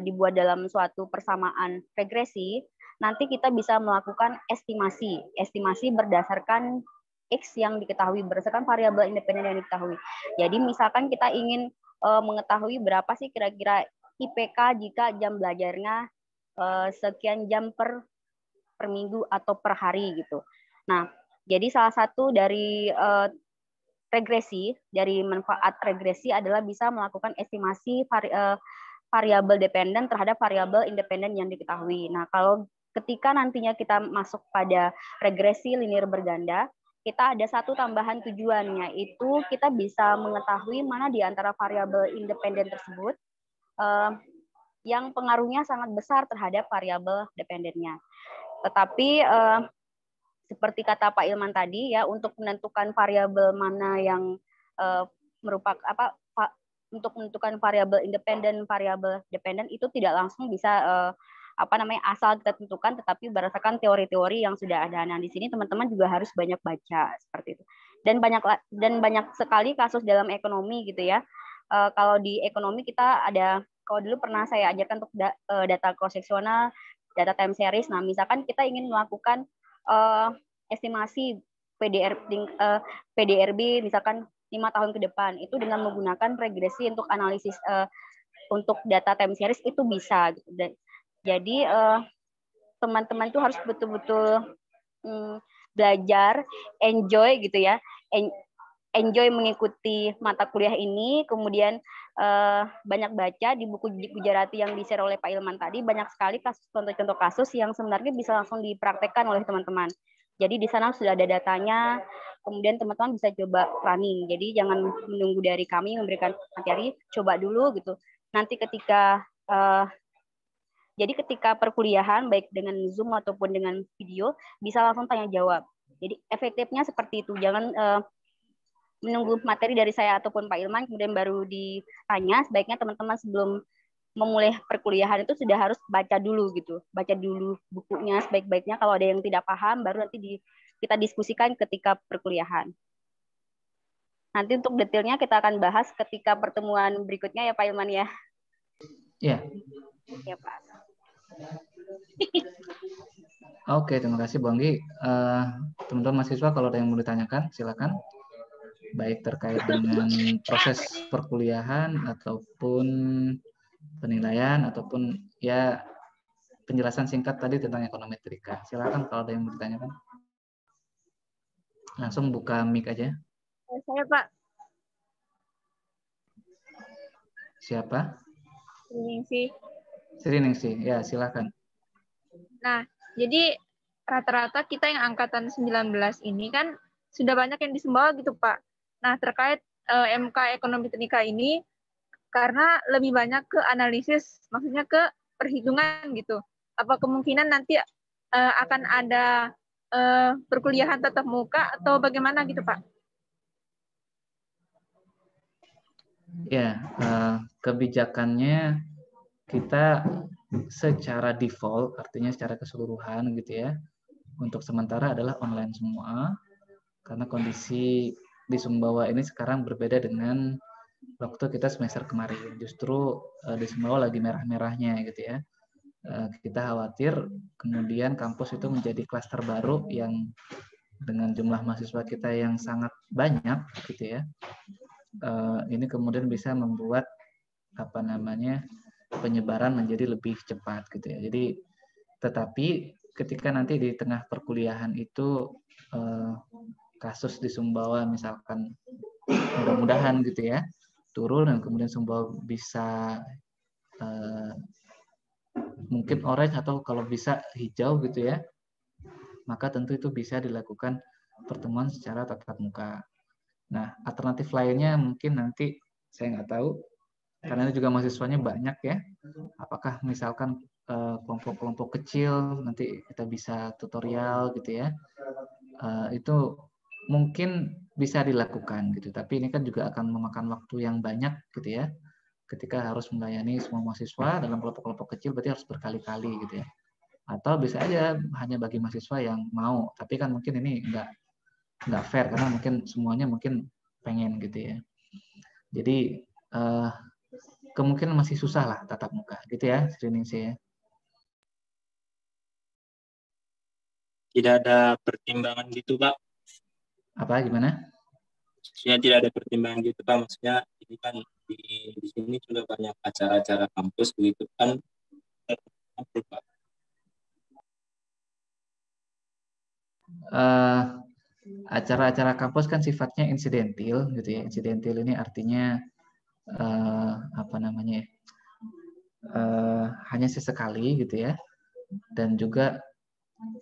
dibuat dalam suatu persamaan regresi, nanti kita bisa melakukan estimasi berdasarkan X yang diketahui, berdasarkan variabel independen yang diketahui. Jadi misalkan kita ingin mengetahui berapa sih kira-kira IPK jika jam belajarnya sekian jam per minggu atau per hari gitu. Nah, jadi salah satu dari regresi, dari manfaat regresi adalah bisa melakukan estimasi variabel dependen terhadap variabel independen yang diketahui. Nah, kalau ketika nantinya kita masuk pada regresi linear berganda, kita ada satu tambahan tujuannya, yaitu kita bisa mengetahui mana di antara variabel independen tersebut yang pengaruhnya sangat besar terhadap variabel dependennya. Tetapi seperti kata Pak Ilman tadi ya, untuk menentukan variabel mana yang untuk menentukan variabel independen, variabel dependen itu tidak langsung bisa asal kita tentukan, tetapi berdasarkan teori-teori yang sudah ada. Nah, di sini teman-teman juga harus banyak baca seperti itu. Dan banyak sekali kasus dalam ekonomi gitu ya. Kalau di ekonomi kita ada, kalau dulu pernah saya ajarkan untuk data cross-seksional, data time series. Nah, misalkan kita ingin melakukan estimasi PDRB misalkan 5 tahun ke depan, itu dengan menggunakan regresi untuk analisis untuk data time series itu bisa. Jadi teman-teman tuh harus betul-betul belajar, enjoy gitu ya, enjoy mengikuti mata kuliah ini, kemudian banyak baca di buku Gujarati yang di-share oleh Pak Ilman tadi, banyak sekali contoh-contoh kasus yang sebenarnya bisa langsung dipraktekkan oleh teman-teman. Jadi di sana sudah ada datanya, kemudian teman-teman bisa coba running. Jadi jangan menunggu dari kami memberikan materi, coba dulu gitu. Nanti ketika perkuliahan baik dengan Zoom ataupun dengan video bisa langsung tanya jawab. Jadi efektifnya seperti itu. Jangan menunggu materi dari saya ataupun Pak Ilman kemudian baru ditanya. Sebaiknya teman-teman sebelum memulai perkuliahan itu sudah harus baca dulu gitu. Baca dulu bukunya sebaik-baiknya. Kalau ada yang tidak paham baru nanti kita diskusikan ketika perkuliahan. Nanti untuk detailnya kita akan bahas ketika pertemuan berikutnya ya Pak Ilman ya. Iya. Ya Pak. Oke, terima kasih Bu Anggi. Teman-teman mahasiswa kalau ada yang mau ditanyakan silakan. Baik terkait dengan proses perkuliahan ataupun penilaian ataupun ya penjelasan singkat tadi tentang ekonometrika. Silakan kalau ada yang mau ditanyakan. Langsung buka mic aja. Saya Pak. Siapa? Sri Ningsi. Ya, silakan. Nah, jadi rata-rata kita yang angkatan 19 ini kan sudah banyak yang di Sumbawa gitu Pak. Nah, terkait MK Ekonomi Teknika ini karena lebih banyak ke analisis, maksudnya ke perhitungan gitu. Apa kemungkinan nanti akan ada perkuliahan tatap muka atau bagaimana gitu Pak? Ya, kebijakannya kita secara default, artinya secara keseluruhan gitu ya, untuk sementara adalah online semua, karena kondisi di Sumbawa ini sekarang berbeda dengan waktu kita semester kemarin. Justru di Sumbawa lagi merah-merahnya gitu ya. Kita khawatir kemudian kampus itu menjadi klaster baru yang dengan jumlah mahasiswa kita yang sangat banyak gitu ya. Ini kemudian bisa membuat penyebaran menjadi lebih cepat gitu ya. Jadi tetapi ketika nanti di tengah perkuliahan itu kasus di Sumbawa misalkan mudah-mudahan gitu ya turun dan kemudian Sumbawa bisa mungkin orange atau kalau bisa hijau gitu ya, maka tentu itu bisa dilakukan pertemuan secara tatap muka. Nah, alternatif lainnya mungkin nanti saya nggak tahu, karena ini juga mahasiswanya banyak ya. Apakah misalkan kelompok-kelompok kecil nanti kita bisa tutorial gitu ya, itu mungkin bisa dilakukan gitu. Tapi ini kan juga akan memakan waktu yang banyak gitu ya. Ketika harus melayani semua mahasiswa dalam kelompok-kelompok kecil berarti harus berkali-kali gitu ya. Atau bisa aja hanya bagi mahasiswa yang mau, tapi kan mungkin ini nggak fair karena mungkin semuanya mungkin pengen gitu ya. Jadi kemungkinan masih susah lah tatap muka gitu ya, Sri Ningsi ya. Tidak ada pertimbangan gitu Pak? Apa gimana? Maksudnya tidak ada pertimbangan gitu Pak, maksudnya ini kan di sini juga banyak acara-acara kampus begitu kan Pak. Acara-acara kampus kan sifatnya insidentil gitu ya. Insidentil ini artinya hanya sesekali gitu ya. Dan juga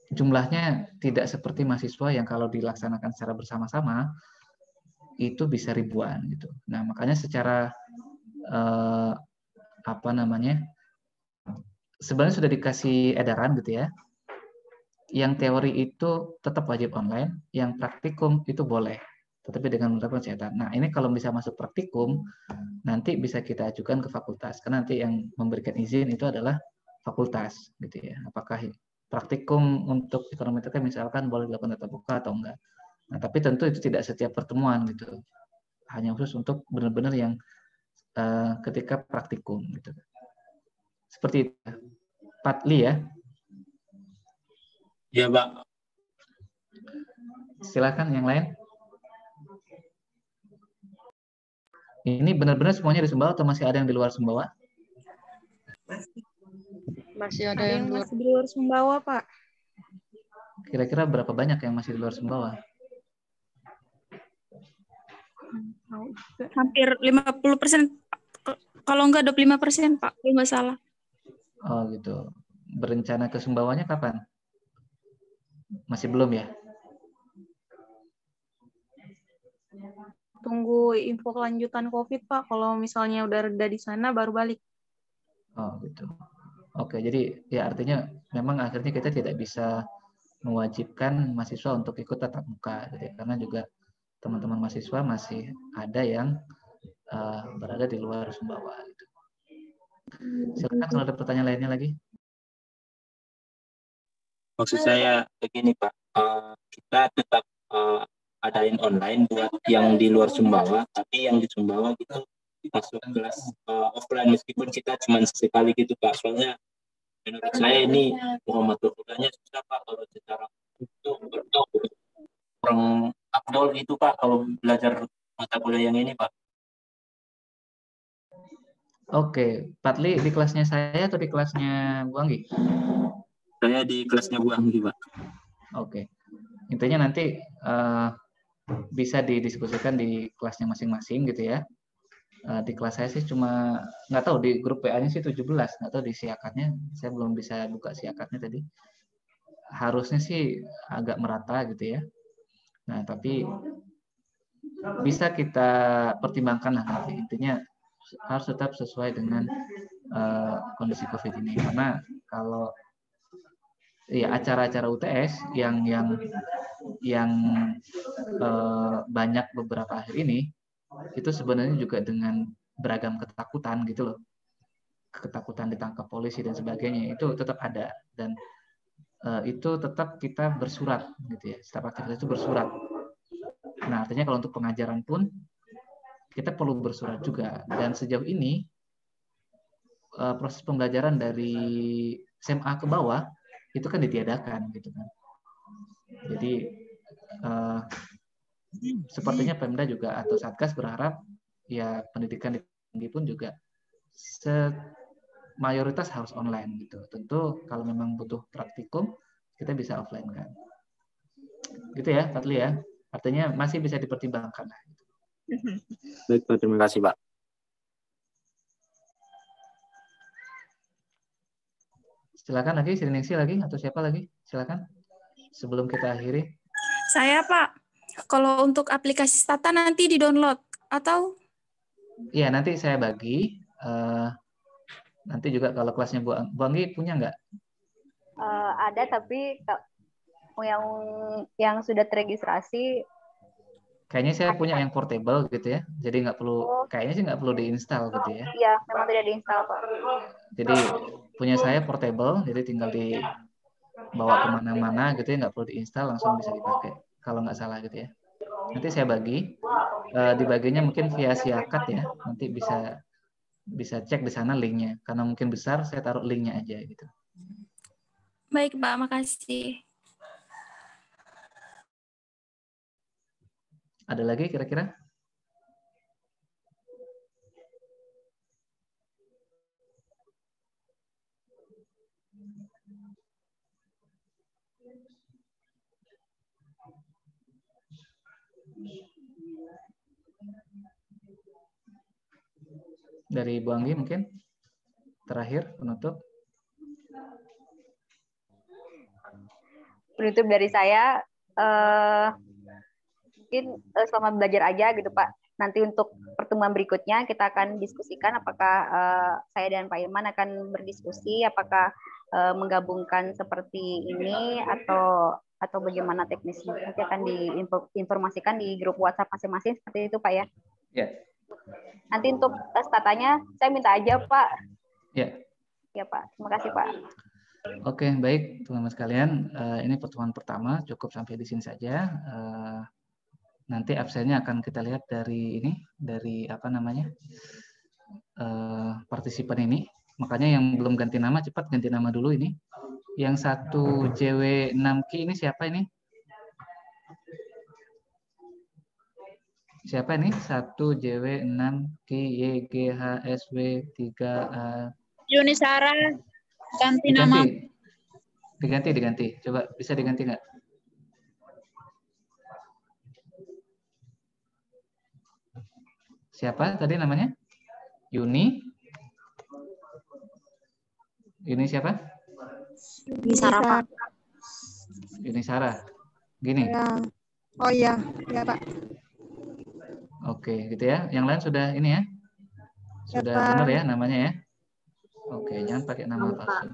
jumlahnya tidak seperti mahasiswa yang kalau dilaksanakan secara bersama-sama itu bisa ribuan gitu. Nah, makanya secara sebenarnya sudah dikasih edaran gitu ya. Yang teori itu tetap wajib online, yang praktikum itu boleh, tetapi dengan menerapkan kesehatan. Nah, ini kalau bisa masuk praktikum, nanti bisa kita ajukan ke fakultas, karena nanti yang memberikan izin itu adalah fakultas, gitu ya. Apakah praktikum untuk ekonometrika misalkan boleh dilakukan tatap muka atau enggak. Nah, tapi tentu itu tidak setiap pertemuan gitu. Hanya khusus untuk benar-benar yang ketika praktikum gitu. Seperti itu. Pak Li ya. Iya, Pak. Silakan yang lain. Ini benar-benar semuanya di Sumbawa atau masih ada yang di luar Sumbawa? Masih ada yang di luar Sumbawa, Pak. Oke, Kira-kira berapa banyak yang masih di luar Sumbawa? Hampir 50%. Kalau enggak 25%, Pak. Kalau nggak salah. Oh gitu. Berencana ke Sumbawanya kapan? Masih belum ya? Tunggu info kelanjutan COVID, Pak. Kalau misalnya udah reda di sana, baru balik. Oh gitu. Oke, jadi ya artinya memang akhirnya kita tidak bisa mewajibkan mahasiswa untuk ikut tatap muka, gitu ya. Karena juga teman-teman mahasiswa masih ada yang berada di luar Sumbawa. Gitu. Silakan kalau ada pertanyaan lainnya lagi. Maksud saya begini Pak, kita tetap adain online buat yang di luar Sumbawa, tapi yang di Sumbawa kita masuk kelas offline meskipun kita cuma sekali gitu Pak. Soalnya menurut saya ini Muhammad Turkanya susah Pak kalau secara itu kurang afdol gitu Pak kalau belajar mata kuliah yang ini Pak. Oke, Patli di kelasnya saya atau di kelasnya Bu Anggi? Saya di kelasnya Bu Anggi Pak. Oke, intinya nanti bisa didiskusikan di kelasnya masing-masing gitu ya. Di kelas saya sih cuma nggak tahu di grup PA-nya sih 17, nggak tahu di siakatnya, saya belum bisa buka siakatnya tadi. Harusnya sih agak merata gitu ya. Nah tapi bisa kita pertimbangkan lah nanti. Intinya harus tetap sesuai dengan kondisi COVID ini. Karena kalau ya acara-acara UTS yang banyak beberapa akhir ini itu sebenarnya juga dengan beragam ketakutan gitu loh, ketakutan ditangkap polisi dan sebagainya itu tetap ada, dan itu tetap kita bersurat gitu ya, setiap aktivitas itu bersurat. Nah artinya kalau untuk pengajaran pun kita perlu bersurat juga, dan sejauh ini proses pembelajaran dari SMA ke bawah itu kan ditiadakan gitu kan. Jadi sepertinya Pemda juga atau Satgas berharap ya pendidikan di tinggi pun juga mayoritas harus online gitu. Tentu kalau memang butuh praktikum kita bisa offline kan. Gitu ya, Patli ya. Artinya masih bisa dipertimbangkan lah. Baik Pak, terima kasih Pak. Silakan lagi, Sriningsi lagi atau siapa lagi? Silakan. Sebelum kita akhiri. Saya, Pak. Kalau untuk aplikasi Stata nanti di-download atau? Iya, nanti saya bagi. Nanti juga kalau kelasnya Bu Anggi punya nggak? Ada, tapi yang sudah terregistrasi. Kayaknya saya punya yang portable gitu ya. Jadi nggak perlu, kayaknya sih nggak perlu diinstal gitu ya. Iya, memang tidak diinstal Pak. Jadi punya saya portable, jadi tinggal dibawa kemana-mana gitu ya, nggak perlu diinstal, langsung bisa dipakai. Kalau nggak salah gitu ya. Nanti saya bagi, dibaginya mungkin via siakat ya. Nanti bisa cek di sana linknya. Karena mungkin besar, saya taruh linknya aja gitu. Baik Pak, makasih. Ada lagi kira-kira? Dari Bu Anggi mungkin? Terakhir, penutup. Penutup dari saya, mungkin selamat belajar aja gitu Pak. Nanti untuk pertemuan berikutnya kita akan diskusikan apakah saya dan Pak Irman akan berdiskusi apakah menggabungkan seperti ini atau bagaimana teknisnya. Nanti akan diinformasikan di grup WhatsApp masing-masing seperti itu Pak ya. Ya. Nanti untuk statanya saya minta aja Pak. Ya. Ya Pak, terima kasih Pak. Oke, baik teman-teman sekalian. Ini pertemuan pertama, cukup sampai di sini saja. Nanti absennya akan kita lihat dari apa namanya partisipan ini. Makanya yang belum ganti nama cepat ganti nama dulu ini. Yang satu JW6K ini siapa ini? Siapa ini? 1 JW6K YGHSW3A. Yunisara ganti nama. Diganti. Coba bisa diganti nggak? Siapa tadi namanya? Yuni? Yuni siapa? Yuni Sarah, Pak. Yuni Sarah. Gini. Ya. Oh iya, ya Pak. Oke, gitu ya. Yang lain sudah ini ya? Sudah benar ya namanya ya? Oke, jangan pakai nama palsu.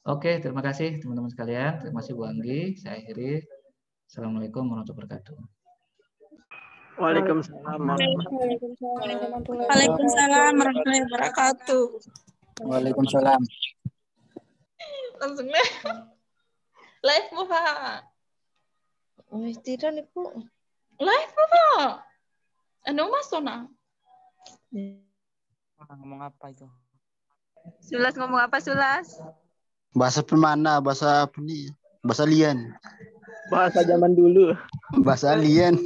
Oke, terima kasih teman-teman sekalian. Terima kasih Bu Anggi. Saya akhiri. Assalamualaikum warahmatullahi wabarakatuh. Waalaikumsalam. Waalaikumsalam warahmatullahi wabarakatuh. Waalaikumsalam. Langsung live mo Pak. Wis tira niku. Live mo Pak. Ano masuk na? Ngomong apa itu? Sulas ngomong apa Sulas? Bahasa mana? Bahasa apa nih? Bahasa alien. Bahasa zaman dulu. Bahasa alien.